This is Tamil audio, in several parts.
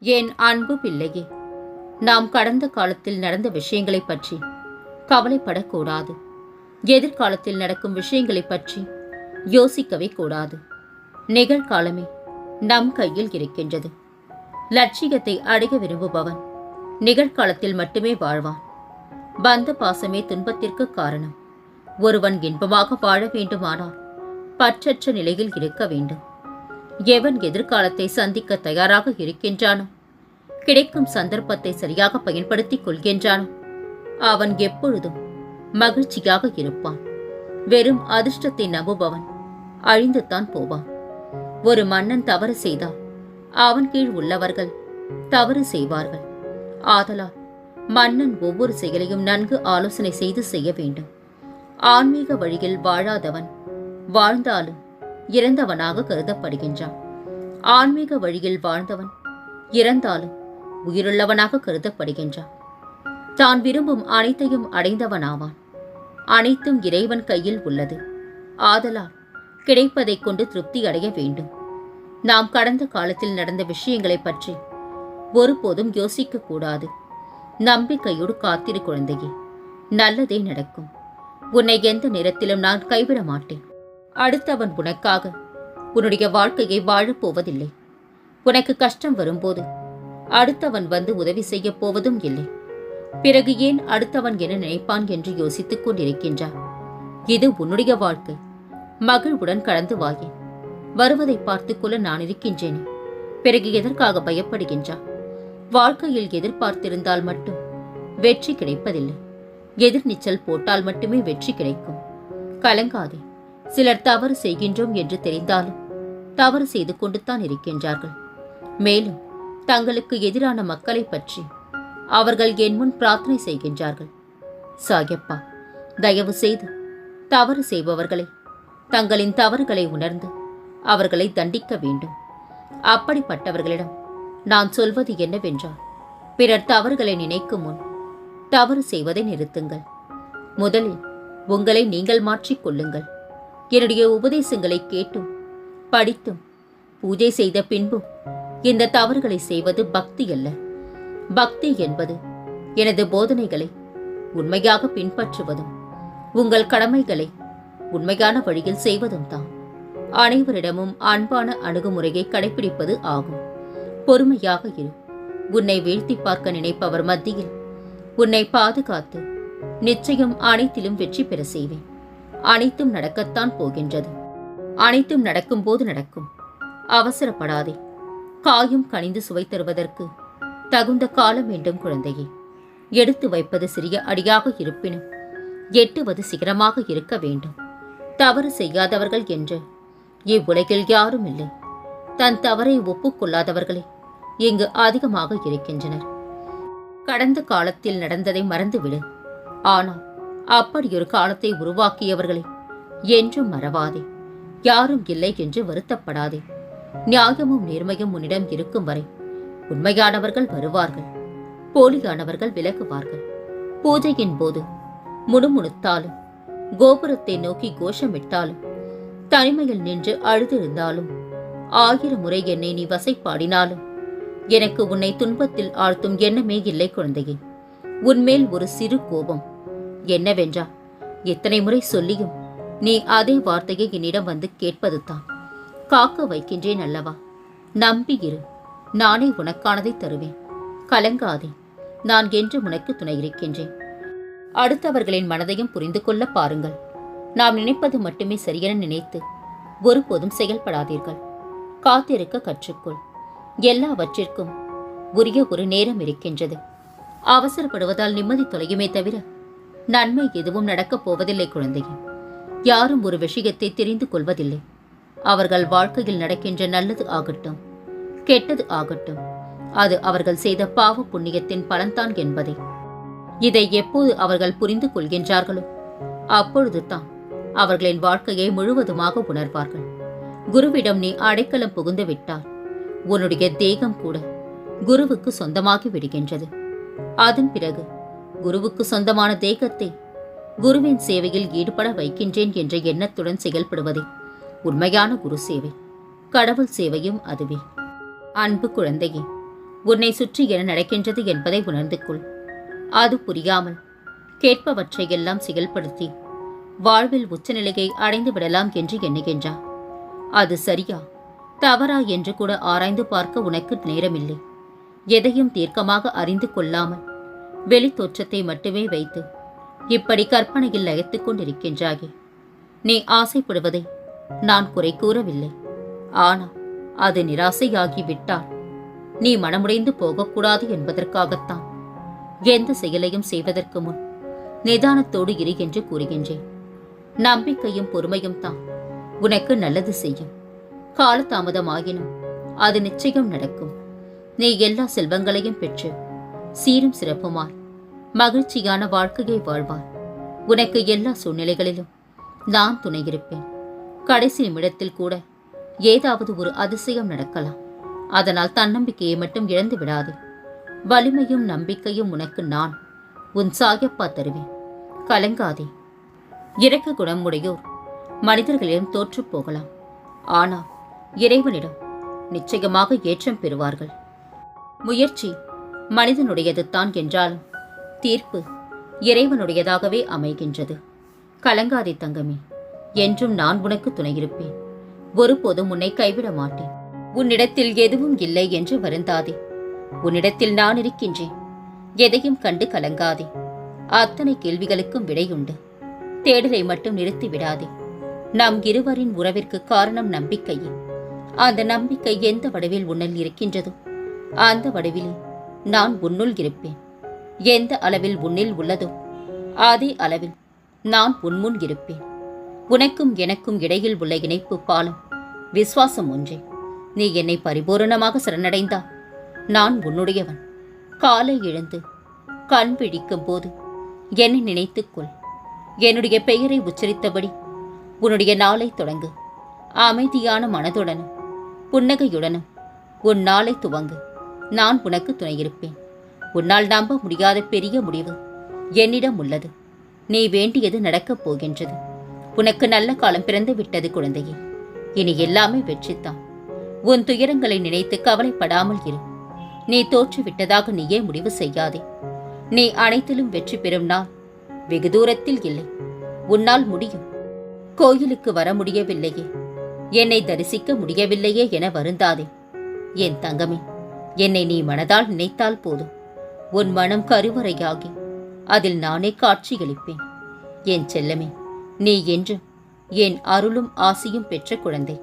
என் அன்பு பிள்ளையே, நாம் கடந்த காலத்தில் நடந்த விஷயங்களைப் பற்றி கவலைப்படக்கூடாது. எதிர்காலத்தில் நடக்கும் விஷயங்களைப் பற்றி யோசிக்கவே கூடாது. நிகழ்காலமே நம் கையில் இருக்கின்றது. லட்சியத்தை அடைய விரும்புபவன் நிகழ்காலத்தில் மட்டுமே வாழ்வான். பந்த பாசமே துன்பத்திற்கு காரணம். ஒருவன் இன்பமாக வாழ வேண்டுமானால் பற்றற்ற நிலையில் இருக்க வேண்டும். எவன் எதிர்காலத்தை சந்திக்க தயாராக இருக்கின்றானோ, கிடைக்கும் சந்தர்ப்பத்தை சரியாக பயன்படுத்திக் கொள்கின்றானோ, அவன் எப்பொழுதும் மகிழ்ச்சியாக இருப்பான். வெறும் அதிர்ஷ்டத்தை நம்புபவன் அழிந்துதான் போவான். ஒரு மன்னன் தவறு செய்தால் அவன் கீழ் உள்ளவர்கள் தவறு செய்வார்கள். ஆதலால் மன்னன் ஒவ்வொரு செயலையும் நன்கு ஆலோசனை செய்து செய்ய வேண்டும். ஆன்மீக வழியில் வாழாதவன் வாழ்ந்தாலும் இறந்தவனாக கருதப்படுகின்றான். ஆன்மீக வழியில் வாழ்ந்தவன் இறந்தாலும் உயிருள்ளவனாக கருதப்படுகின்றான். தான் விரும்பும் அனைத்தையும் அடைந்தவனாவான். அனைத்தும் இறைவன் கையில் உள்ளது. ஆதலால் கிடைப்பதைக் கொண்டு திருப்தி அடைய வேண்டும். நாம் கடந்த காலத்தில் நடந்த விஷயங்களை பற்றி ஒருபோதும் யோசிக்க கூடாது. நம்பிக்கையோடு காத்திரு குழந்தையே, நல்லதே நடக்கும். உன்னை எந்த நேரத்திலும் நான் கைவிட மாட்டேன். அடுத்தவன் உனக்காக உன்னுடைய வாழ்க்கையை வாழப்போவதில்லை. உனக்கு கஷ்டம் வரும்போது அடுத்தவன் வந்து உதவி செய்ய போவதும் இல்லை. பிறகு ஏன் அடுத்தவன் என நினைப்பான் என்று யோசித்துக் கொண்டிருக்கின்றான். இது உன்னுடைய வாழ்க்கை. மகிழ்வுடன் கடந்து வாயேன். வருவதை பார்த்துக்கொள்ள நான் இருக்கின்றேனே. பிறகு எதற்காக பயப்படுகின்றான்? வாழ்க்கையில் எதிர்பார்த்திருந்தால் மட்டும் வெற்றி கிடைப்பதில்லை. எதிர்நீச்சல் போட்டால் மட்டுமே வெற்றி கிடைக்கும். கலங்காதே. சிலர் தவறு செய்கின்றோம் என்று தெரிந்தாலும் தவறு செய்து கொண்டுதான் இருக்கின்றார்கள். மேலும் தங்களுக்கு எதிரான மக்களை பற்றி அவர்கள் என் முன் பிரார்த்தனை செய்கின்றார்கள். சாயப்பா, தயவு செய்து தவறு செய்பவர்களை தங்களின் தவறுகளை உணர்ந்து அவர்களை தண்டிக்க வேண்டும். அப்படிப்பட்டவர்களிடம் நான் சொல்வது என்னவென்றால், பிறர் தவறுகளை நினைக்கும் முன் தவறு செய்வதை நிறுத்துங்கள். முதலில் உங்களை நீங்கள் மாற்றிக்கொள்ளுங்கள். என்னுடைய உபதேசங்களை கேட்டும் படித்தும் பூஜை செய்த பின்பும் இந்த தவறுகளை செய்வது பக்தி அல்ல. பக்தி என்பது எனது போதனைகளை உண்மையாக பின்பற்றுவதும் உங்கள் கடமைகளை உண்மையான வழியில் செய்வதும் தான். அனைவரிடமும் அன்பான அணுகுமுறையை கடைபிடிப்பது ஆகும். பொறுமையாக இரு. உன்னை வீழ்த்தி பார்க்க நினைப்பவர் மத்தியில் உன்னை பாதுகாத்து நிச்சயம் அனைத்திலும் வெற்றி பெற செய்வேன். அனைத்தும் நடக்கத்தான் போகின்றது. அனைத்தும் நடக்கும்போது நடக்கும். அவசரப்படாதே. காயும் கனிந்து சுவை தருவதற்கு தகுந்த காலம் வேண்டும் குழந்தையே. எடுத்து வைப்பது சிறிய அடியாக இருப்பினும் எட்டுவது சிகரமாக இருக்க வேண்டும். தவறு செய்யாதவர்கள் என்று இவ்வுலகில் யாரும் இல்லை. தன் தவறை ஒப்புக்கொள்ளாதவர்களே இங்கு அதிகமாக இருக்கின்றனர். கடந்த காலத்தில் நடந்ததை மறந்துவிடு. ஆனால் அப்படியொரு காலத்தை உருவாக்கியவர்களை என்றும் மறவாதே. யாரும் இல்லை என்று வருத்தப்படாதே. நியாயமும் நேர்மையும் உன்னிடம் இருக்கும் வரை உண்மையானவர்கள் வருவார்கள். போலியானவர்கள் விலகுவார்கள். பூஜையின் போது முணுமுணுத்தாலும், கோபுரத்தை நோக்கி கோஷமிட்டாலும், தனிமையில் நின்று அழுதிருந்தாலும், 1000 முறை என்னை நீ வசைப்பாடினாலும் எனக்கு உன்னை துன்பத்தில் ஆழ்த்தும் எண்ணமே இல்லை குழந்தையே. உன்மேல் ஒரு சிறு கோபம். என்னவென்றா, எத்தனை முறை சொல்லியும் நீ அதே வார்த்தையை என்னிடம் வந்து கேட்பதுதான். காக்க வைக்கின்றேன் அல்லவா? நம்பியிரு. நானே உனக்கானதை தருவேன். கலங்காதே. நான் என்று உனக்கு துணை இருக்கின்றேன். அடுத்தவர்களின் மனதையும் புரிந்து கொள்ள பாருங்கள். நாம் நினைப்பது மட்டுமே சரியென நினைத்து ஒருபோதும் செயல்படாதீர்கள். காத்திருக்க கற்றுக்கொள். எல்லாவற்றிற்கும் உரிய ஒரு நேரம் இருக்கின்றது. அவசரப்படுவதால் நிம்மதி தொலையுமே தவிர நன்மை எதுவும் நடக்கப் போவதில்லை குழந்தையே. யாரும் ஒரு விஷயத்தை தெரிந்து கொள்வதில்லை. அவர்கள் வாழ்க்கையில் நடக்கின்ற நல்லது ஆகட்டும் கெட்டது ஆகட்டும், அது அவர்கள் செய்த பாவ புண்ணியத்தின் பலன்தான் என்பதை இதை எப்போது அவர்கள் புரிந்து கொள்கின்றார்களோ அப்பொழுது தான் அவர்களின் வாழ்க்கையை முழுவதுமாக உணர்வார்கள். குருவிடம் நீ அடைக்கலம் புகுந்து விட்டால் உன்னுடைய தேகம் கூட குருவுக்கு சொந்தமாகி விடுகின்றது. அதன் பிறகு குருவுக்கு சொந்தமான தேகத்தை குருவின் சேவையில் ஈடுபட வைக்கின்றேன் என்ற எண்ணத்துடன் செயல்படுவதே உண்மையான குரு சேவை. கடவுள் சேவையும் அதுவே. அன்பு குழந்தையே, உன்னை சுற்றி என்ன நடக்கின்றது என்பதை உணர்ந்து கொள். அது புரியாமல் கேட்பவற்றை எல்லாம் சிகழ்படுத்தி வாழ்வில் உச்சநிலையை அடைந்து விடலாம் என்று எண்ணுகின்றார். அது சரியா தவறா என்று கூட ஆராய்ந்து பார்க்க உனக்கு நேரமில்லை. எதையும் தீர்க்கமாக அறிந்து கொள்ளாமல் வெளி தோற்றத்தை மட்டுமே வைத்து இப்படி கற்பனையில் லயத்துக் கொண்டிருக்கின்றாயே. நீ ஆசைப்படுவதை நான் குறை கூறவில்லை. ஆனால் அது நிராசையாகி விட்டால் நீ மனமுடைந்து போகக்கூடாது என்பதற்காகத்தான் எந்த செயலையும் செய்வதற்கு முன் நிதானத்தோடு இரு என்று கூறுகின்றேன். நம்பிக்கையும் பொறுமையும் தான் உனக்கு நல்லது செய்யும். காலதாமதமாகினும் அது நிச்சயம் நடக்கும். நீ எல்லா செல்வங்களையும் பெற்று சீரும் சிறப்புமாய் மகிழ்ச்சியான வாழ்க்கையை வாழ்வாய். உனக்கு எல்லா சூழ்நிலைகளிலும் நான் துணையிருப்பேன். கடைசி நிமிடத்தில் கூட ஏதாவது ஒரு அதிசயம் நடக்கலாம். அதனால் தன்னம்பிக்கையை மட்டும் இழந்து விடாதே. வலிமையும் நம்பிக்கையும் உனக்கு நான் உன் சாயப்பா தருவேன். கலங்காதே. இரக்க குணம் உடையோர் மனிதர்களிடம் தோற்று போகலாம். ஆனால் இறைவனிடம் நிச்சயமாக ஏற்றம் பெறுவார்கள். முயற்சி மனிதனுடையது தான் என்றாலும் தீர்ப்பு இறைவனுடையதாகவே அமைகின்றது. கலங்காதே தங்கமே. என்றும் நான் உனக்கு துணையிருப்பேன். ஒருபோதும் உன்னை கைவிட மாட்டேன். உன்னிடத்தில் எதுவும் இல்லை என்று வருந்தாதே. உன்னிடத்தில் நான் இருக்கின்றேன். எதையும் கண்டு கலங்காதே. அத்தனை கேள்விகளுக்கும் விடையுண்டு. தேடலை மட்டும் நிறுத்தி விடாதே. நம் இருவரின் உறவிற்கு காரணம் நம்பிக்கையே. அந்த நம்பிக்கை எந்த வடிவில் உன்னில் இருக்கின்றதோ அந்த வடிவிலே நான் உன்னுள் இருப்பேன். எந்த அளவில் உன்னில் உள்ளதோ அதே அளவில் நான் உன்முன் இருப்பேன். உனக்கும் எனக்கும் இடையில் உள்ள இணைப்பு பாலம் விசுவாசம் ஒன்றே. நீ என்னை பரிபூரணமாக சரணடைந்தால் நான் உன்னுடையவன். காலை எழுந்து கண் விழிக்கும் போது என்னை நினைத்துக்கொள். என்னுடைய பெயரை உச்சரித்தபடி உன்னுடைய நாளை தொடங்கு. அமைதியான மனதுடனும் புன்னகையுடனும் உன் நாளை துவங்கு. நான் உனக்கு துணையிருப்பேன். உன்னால் நம்ப முடியாத பெரிய முடிவு என்னிடம் உள்ளது. நீ வேண்டியது நடக்கப் போகின்றது. உனக்கு நல்ல காலம் பிறந்து விட்டது குழந்தையே. இனி எல்லாமே வெற்றித்தான். உன் துயரங்களை நினைத்து கவலைப்படாமல் இரு. நீ தோற்றுவிட்டதாக நீயே முடிவு செய்யாதே. நீ அனைத்திலும் வெற்றி பெறும் நாள் வெகு தூரத்தில் இல்லை. உன்னால் முடியும். கோயிலுக்கு வர முடியவில்லையே, என்னை தரிசிக்க முடியவில்லையே என வருந்தாதே. என் தங்கமே, என்னை நீ மனதால் நினைத்தால் போதும். உன் மனம் கருவறையாகி அதில் நானே காட்சியளிப்பேன். என் செல்லமே, நீ என்றும் என் அருளும் ஆசியும் பெற்ற குழந்தை.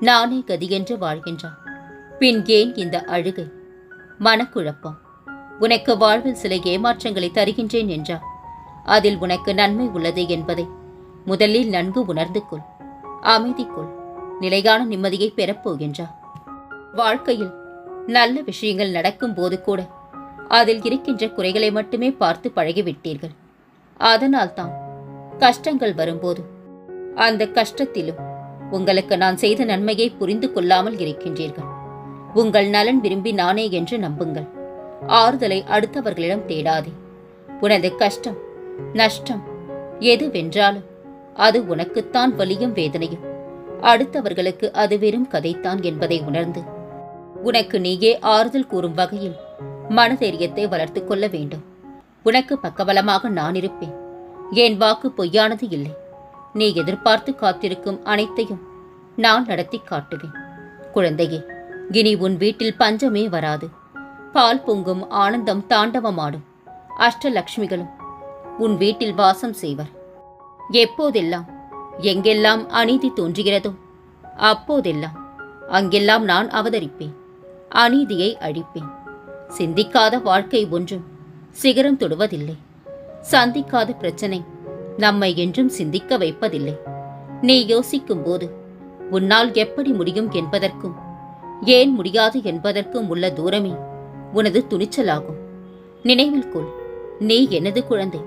நானே கதியென்று வாழ்கின்றான். பின் ஏன் இந்த அழுகை, மனக்குழப்பம்? உனக்கு வாழ்வில் சில ஏமாற்றங்களை தருகின்றேன் என்றால் அதில் உனக்கு நன்மை உள்ளது என்பதை முதலில் நன்கு உணர்ந்து கொள். அமைதிக்குள் நிலையான நிம்மதியை பெறப்போகின்றார். வாழ்க்கையில் நல்ல விஷயங்கள் நடக்கும் போது கூட அதில் இருக்கின்ற குறைகளை மட்டுமே பார்த்து பழகிவிட்டீர்கள். அதனால்தான் கஷ்டங்கள் வரும்போது அந்த கஷ்டத்திலும் உங்களுக்கு நான் செய்த நன்மையை புரிந்து கொள்ளாமல் இருக்கின்றீர்கள். உங்கள் நலன் விரும்பி நானே என்று நம்புங்கள். ஆறுதலை அடுத்தவர்களிடம் தேடாதே. உனது கஷ்டம் நஷ்டம் எதுவென்றாலும் அது உனக்குத்தான் வலியும் வேதனையும். அடுத்தவர்களுக்கு அது வெறும் கதைத்தான் என்பதை உணர்ந்து உனக்கு நீயே ஆறுதல் கூறும் வகையில் மனதைரியத்தை வளர்த்துக் கொள்ள வேண்டும். உனக்கு பக்கபலமாக நான் இருப்பேன். என் வாக்கு பொய்யானது இல்லை. நீ எதிர்பார்த்து காத்திருக்கும் அனைத்தையும் நான் நடத்தி காட்டுவேன். குழந்தையே, இனி உன் வீட்டில் பஞ்சமே வராது. பால் பொங்கும், ஆனந்தம் தாண்டவமாடும். அஷ்டலக்ஷ்மிகளும் உன் வீட்டில் வாசம் செய்வர். எப்போதெல்லாம் எங்கெல்லாம் அநீதி தோன்றுகிறதோ அப்போதெல்லாம் அங்கெல்லாம் நான் அவதரிப்பேன். அநீதியை அழிப்பேன். சிந்திக்காத வாழ்க்கை ஒன்றும் சிகரம் தொடுவதில்லை. சந்திக்காத பிரச்சனை நம்மை என்றும் சிந்திக்க வைப்பதில்லை. நீ யோசிக்கும் போது உன்னால் எப்படி முடியும் என்பதற்கும் ஏன் முடியாது என்பதற்கும் உள்ள தூரமே உனது துணிச்சலாகும். நினைவில் கொள், நீ எனது குழந்தை.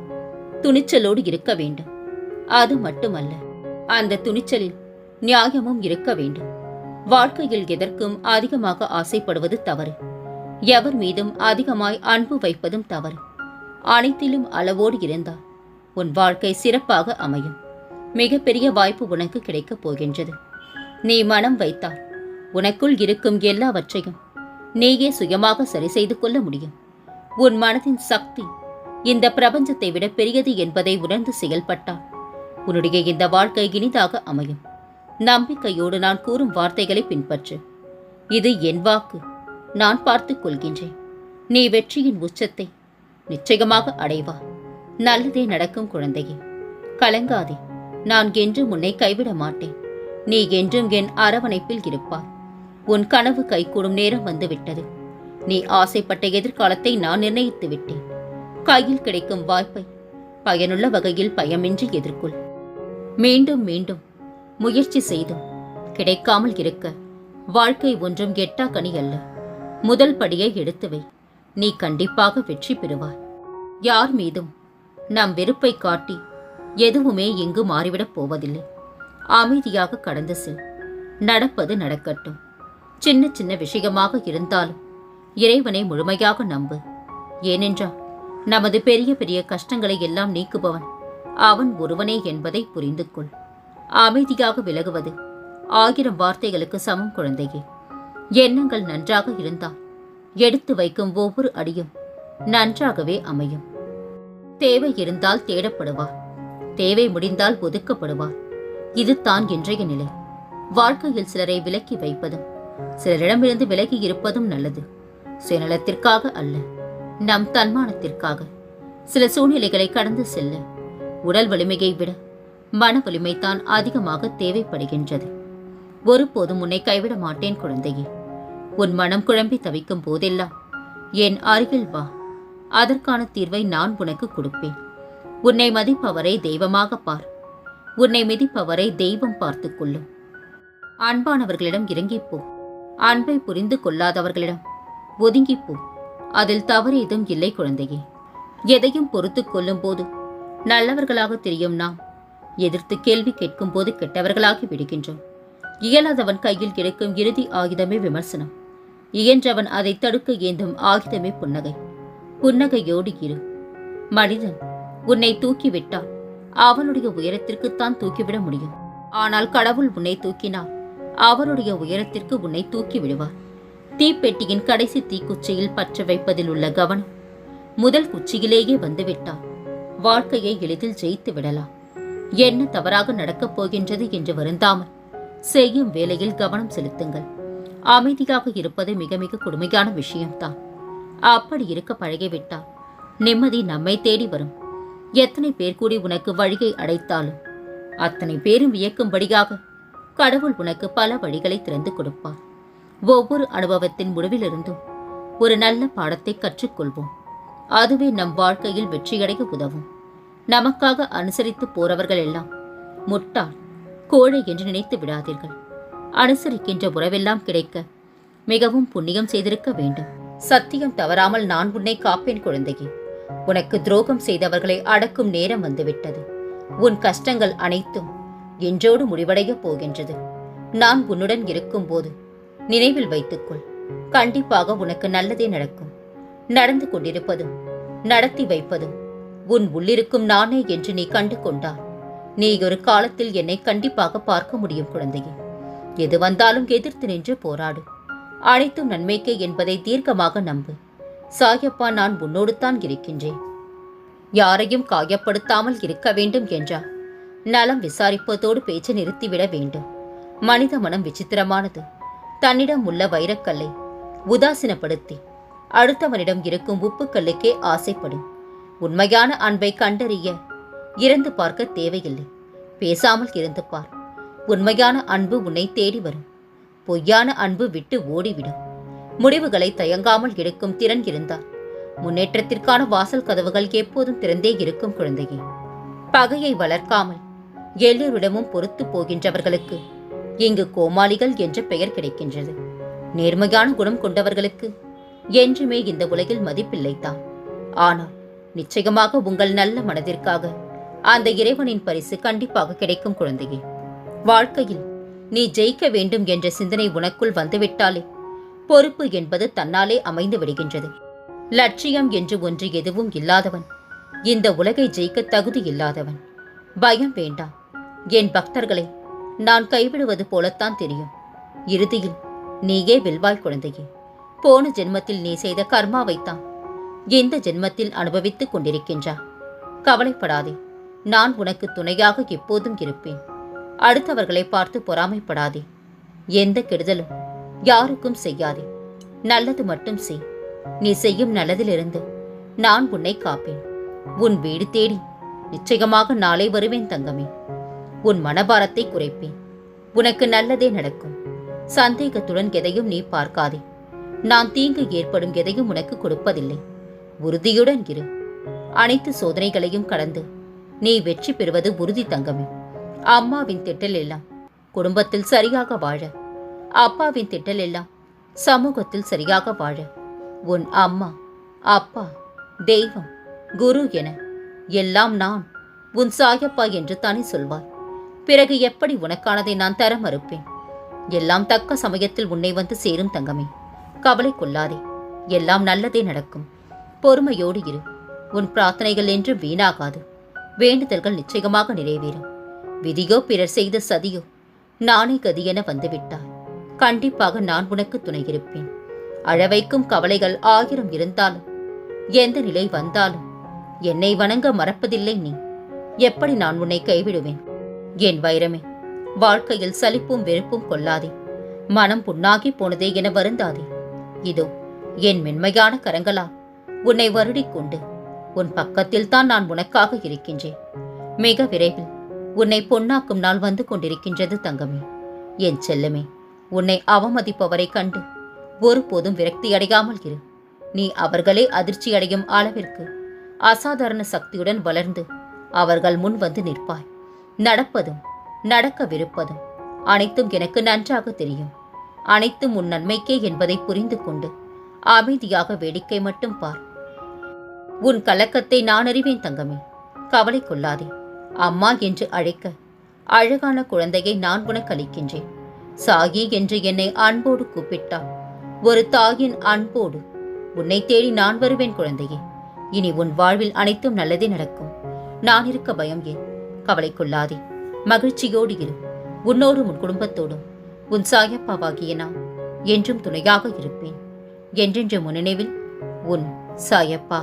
துணிச்சலோடு இருக்க வேண்டும். அது மட்டுமல்ல, அந்த துணிச்சலில் நியாயமும் இருக்க வேண்டும். வாழ்க்கையில் எதற்கும் அதிகமாக ஆசைப்படுவது தவறு. எவர் மீதும் அதிகமாய் அன்பு வைப்பதும் தவறு. அனைத்திலும் அளவோடு இருந்தால் உன் வாழ்க்கை சிறப்பாக அமையும். மிகப்பெரிய வாய்ப்பு உனக்கு கிடைக்கப் போகின்றது. நீ மனம் வைத்தால் உனக்குள் இருக்கும் எல்லாவற்றையும் நீயே சுயமாக சரி செய்து கொள்ள முடியும். உன் மனதின் சக்தி இந்த பிரபஞ்சத்தை விட பெரியது என்பதை உணர்ந்து செயல்பட்டால் உன்னுடைய இந்த வாழ்க்கை இனிதாக அமையும். நம்பிக்கையோடு நான் கூறும் வார்த்தைகளை பின்பற்று. இது என் வாக்கு. நான் பார்த்துக் கொள்கின்றேன். நீ வெற்றியின் உச்சத்தை நிச்சயமாக அடைவா. நல்லதே நடக்கும் குழந்தையே. கலங்காதே. நான் என்றும் உன்னை கைவிட மாட்டேன். நீ என்றும் என் அரவணைப்பில் இருப்பாய். உன் கனவு கைகூடும் நேரம் வந்துவிட்டது. நீ ஆசைப்பட்ட எதிர்காலத்தை நான் நிர்ணயித்து விட்டேன். கையில் கிடைக்கும் வாய்ப்பை பயனுள்ள வகையில் பயமின்றி எதிர்கொள். மீண்டும் மீண்டும் முயற்சி செய்தும் கிடைக்காமல் இருக்க வாழ்க்கை ஒன்றும் எட்டா கனி அல்ல. முதல் படியை எடுத்துவை. நீ கண்டிப்பாக வெற்றி பெறுவாய். யார் மீதும் நம் வெறுப்பை காட்டி எதுவுமே இங்கு மாறிவிடப் போவதில்லை. அமைதியாக கடந்து செல். நடப்பது நடக்கட்டும். சின்ன சின்ன விஷயமாக இருந்தாலும் இறைவனை முழுமையாக நம்பு. ஏனென்றால் நமது பெரிய பெரிய கஷ்டங்களை எல்லாம் நீக்குபவன் அவன் ஒருவனே என்பதை புரிந்து கொள். அமைதியாக விலகுவது 1000 வார்த்தைகளுக்கு சமம் குழந்தையே. எண்ணங்கள் நன்றாக இருந்தால் எடுத்து வைக்கும் ஒவ்வொரு அடியும் நன்றாகவே அமையும். தேவை இருந்தால் தேடப்படுவார். தேவை முடிந்தால் ஒதுக்கப்படுவார். இதுதான் இன்றைய நிலை. வாழ்க்கையில் சிலரை விலக்கி வைப்பதும் சிலரிடமிருந்து விலகி இருப்பதும் நல்லது. சுயநலத்திற்காக அல்ல, நம் தன்மானத்திற்காக. சில சூழ்நிலைகளை கடந்து செல்ல உடல் வலிமையை விட மன வலிமைதான் அதிகமாக தேவைப்படுகின்றது. ஒருபோதும் உன்னை கைவிட மாட்டேன் குழந்தையே. உன் மனம் குழம்பி தவிக்கும் போதெல்லாம் என் அருகில் வா. அதற்கான தீர்வை நான் உனக்கு கொடுப்பேன். உன்னை மதிப்பவரை தெய்வமாக பார். உன்னை மிதிப்பவரை தெய்வம் பார்த்துக் கொள்ளும். அன்பானவர்களிடம் இறங்கிப்போ. அன்பை புரிந்து கொள்ளாதவர்களிடம் ஒதுங்கிப்போ. அதில் தவறு ஏதும் இல்லை குழந்தையே. எதையும் பொறுத்து கொள்ளும் போது நல்லவர்களாக தெரியும் நாம் எதிர்த்து கேள்வி கேட்கும் போது கெட்டவர்களாகி விடுகின்றோம். இயலாதவன் கையில் கிடைக்கும் இறுதி ஆயுதமே விமர்சனம். இயன்றவன் அதை தடுக்க ஏந்தும் ஆயுதமே புன்னகை. புன்னகையோடு இரு. மனிதன் உன்னை தூக்கிவிட்டால் அவனுடைய உயரத்திற்குத்தான் தூக்கிவிட முடியும். ஆனால் கடவுள் உன்னை தூக்கினால் அவருடைய உயரத்திற்கு உன்னை தூக்கி விடுவார். தீப்பெட்டியின் கடைசி தீக்குச்சியில் பற்ற வைப்பதில் உள்ள கவனம் முதல் குச்சியிலேயே வந்துவிட்டால் வாழ்க்கையை எளிதில் ஜெயித்து விடலாம். என்ன தவறாக நடக்கப் போகின்றது என்று வருந்தாமல் செய்யும் வேலையில் கவனம் செலுத்துங்கள். அமைதியாக இருப்பது மிக மிக கொடுமையான விஷயம்தான். அப்படி இருக்க பழகிவிட்டால் நிம்மதி நம்மை தேடி வரும். எத்தனை பேர் கூடி உனக்கு வழியை அடைத்தாலும் அத்தனை பேரும் வியக்கும்படியாக கடவுள் உனக்கு பல வழிகளை திறந்து கொடுப்பார். ஒவ்வொரு அனுபவத்தின் முடிவிலிருந்தும் ஒரு நல்ல பாடத்தை கற்றுக்கொள்வோம். அதுவே நம் வாழ்க்கையில் வெற்றியடைய உதவும். நமக்காக அனுசரித்து போறவர்கள் எல்லாம் முட்டாள், கோழை என்று நினைத்து விடாதீர்கள். அனுசரிக்கின்ற உறவெல்லாம் கிடைக்க மிகவும் புண்ணியம் செய்திருக்க வேண்டும். சத்தியம் தவறாமல் நான் உன்னை காப்பேன் குழந்தையே. உனக்கு துரோகம் செய்தவர்களை அடக்கும் நேரம் வந்துவிட்டது. உன் கஷ்டங்கள் அனைத்தும் என்றோடு முடிவடையப் போகின்றது. நான் உன்னுடன் இருக்கும் போது நினைவில் வைத்துக்கொள். கண்டிப்பாக உனக்கு நல்லதே நடக்கும். நடந்து கொண்டிருப்பதும் நடத்தி வைப்பதும் உன் உள்ளிருக்கும் நானே என்று நீ கண்டு கொண்டால் நீ ஒரு காலத்தில் என்னை கண்டிப்பாக பார்க்க முடியும் குழந்தையே. எது வந்தாலும் எதிர்த்து நின்று போராடு. அனைத்தும் நன்மைக்கே என்பதை தீர்க்கமாக நம்பு. சாயப்பா, நான் உன்னோடு தான் இருக்கின்றேன். யாரையும் காயப்படுத்தாமல் இருக்க வேண்டும் என்றால் நலம் விசாரிப்பதோடு பேச்சு நிறுத்திவிட வேண்டும். மனித மனம் விசித்திரமானது. தன்னிடம் உள்ள வைரக்கல்லை உதாசீனப்படுத்தி அடுத்தவனிடம் இருக்கும் உப்புக்கல்லுக்கே ஆசைப்படும். உண்மையான அன்பை கண்டறிய இறந்து பார்க்க தேவையில்லை. பேசாமல் இருந்து பார். உண்மையான அன்பு உன்னை தேடி வரும். பொய்யான அன்பு விட்டு ஓடிவிடும். முடிவுகளை தயங்காமல் எடுக்கும் திறன் இருந்தால் முன்னேற்றத்திற்கான வாசல் கதவுகள் எப்போதும் திறந்தே இருக்கும் குழந்தையே. பகையை வளர்க்காமல் எல்லோரிடமும் பொறுத்து போகின்றவர்களுக்கு இங்கு கோமாளிகள் என்ற பெயர் கிடைக்கின்றது. நேர்மையான குணம் கொண்டவர்களுக்கு என்றுமே இந்த உலகில் மதிப்பில்லைத்தான். ஆனால் நிச்சயமாக உங்கள் நல்ல மனதிற்காக அந்த இறைவனின் பரிசு கண்டிப்பாக கிடைக்கும் குழந்தையே. வாழ்க்கையில் நீ ஜெயிக்க வேண்டும் என்ற சிந்தனை உனக்குள் வந்துவிட்டாலே பொறுப்பு என்பது தன்னாலே அமைந்து விடுகின்றது. லட்சியம் என்று ஒன்று எதுவும் இல்லாதவன் இந்த உலகை ஜெயிக்க தகுதி இல்லாதவன். பயம் வேண்டாம். என் பக்தர்களை நான் கைவிடுவது போலத்தான் தெரியும். இறுதியில் நீயே வெல்வாய் குழந்தையே. போன ஜென்மத்தில் நீ செய்த கர்மாவைத்தான் இந்த ஜென்மத்தில் அனுபவித்துக் கொண்டிருக்கின்றாய். கவலைப்படாதே, நான் உனக்கு துணையாக எப்போதும் இருப்பேன். அடுத்தவர்களை பார்த்து பொறாமைப்படாதே. எந்த கெடுதலும் யாருக்கும் செய்யாதே. நல்லது மட்டும் செய். நீ செய்யும் நல்லதிலிருந்து நான் உன்னை காப்பேன். உன் வீடு தேடி நிச்சயமாக நாளை வருவேன் தங்கமே. உன் மனபாரத்தை குறைப்பேன். உனக்கு நல்லதே நடக்கும். சந்தேகத்துடன் எதையும் நீ பார்க்காதே. நான் தீங்கு ஏற்படும் எதையும் உனக்கு கொடுப்பதில்லை. உறுதியுடன் இரு. அனைத்து சோதனைகளையும் கடந்து நீ வெற்றி பெறுவது உறுதி தங்கமே. அம்மாவின் திட்டல் எல்லாம் குடும்பத்தில் சரியாக வாழ, அப்பாவின் திட்டல் எல்லாம் சமூகத்தில் சரியாக வாழ உன் அம்மா, அப்பா, தெய்வம், குரு என எல்லாம் நான் உன் சாயப்பா என்று தானே சொல்வாய். பிறகு எப்படி உனக்கானதை நான் தர மறுப்பேன்? எல்லாம் தக்க சமயத்தில் உன்னை வந்து சேரும் தங்கமே. கவலை கொள்ளாதே. எல்லாம் நல்லதே நடக்கும். பொறுமையோடு இரு. உன் பிரார்த்தனைகள் என்றும் வீணாகாது. வேண்டுதல்கள் நிச்சயமாக நிறைவேறும். விதியோ பிறர் செய்த சதியோ நானே கதி என வந்துவிட்டாய். கண்டிப்பாக நான் உனக்கு துணை இருப்பேன். அழவைக்கும் கவலைகள் 1000 இருந்தாலும், எந்த நிலை வந்தாலும் என்னை வணங்க மறப்பதில்லை நீ. எப்படி நான் உன்னை கைவிடுவேன்? என் வைரமே, வாழ்க்கையில் சலிப்பும் வெறுப்பும் கொள்ளாதே. மனம் புண்ணாகி போனதே என வருந்தாதே. இதோ என் மென்மையான கரங்களால் உன்னை வருடிக்கொண்டு உன் பக்கத்தில் தான் நான் உனக்காக இருக்கின்றேன். மிக விரைவில் உன்னை பொன்னாக்கும் நாள் வந்து கொண்டிருக்கின்றது தங்கமே. என் செல்லமே, உன்னை அவமதிப்பவரை கண்டு ஒருபோதும் விரக்தி அடையாமல் இரு. நீ அவர்களே அதிர்ச்சி அடையும் அளவிற்கு அசாதாரண சக்தியுடன் வளர்ந்து அவர்கள் முன் வந்து நிற்பாய். நடப்பதும் நடக்கவிருப்பதும் அனைத்தும் எனக்கு நன்றாக தெரியும். அனைத்தும் உன் நன்மைக்கே என்பதை புரிந்து கொண்டு அமைதியாக வேடிக்கை மட்டும் பார். உன் கலக்கத்தை நான் அறிவேன் தங்கமே. கவலை கொள்ளாதே. அம்மா என்று அழைக்க அழகான குழந்தையை நான் உனக்கு அளிக்கின்றேன். சாயி என்று என்னை அன்போடு கூப்பிட்டாள். ஒரு தாயின் அன்போடு உன்னை தேடி நான் வருவேன் குழந்தையே. இனி உன் வாழ்வில் அனைத்தும் நல்லதே நடக்கும். நான் இருக்க பயம் ஏன்? கவலை கொள்ளாதே. மகிழ்ச்சியோடு இரு. உன்னோடும் உன் குடும்பத்தோடும் உன் சாயப்பாவாகிய நான் என்றும் துணையாக இருப்பேன். என்றென்று முன்னினைவில் உன் சாயப்பா.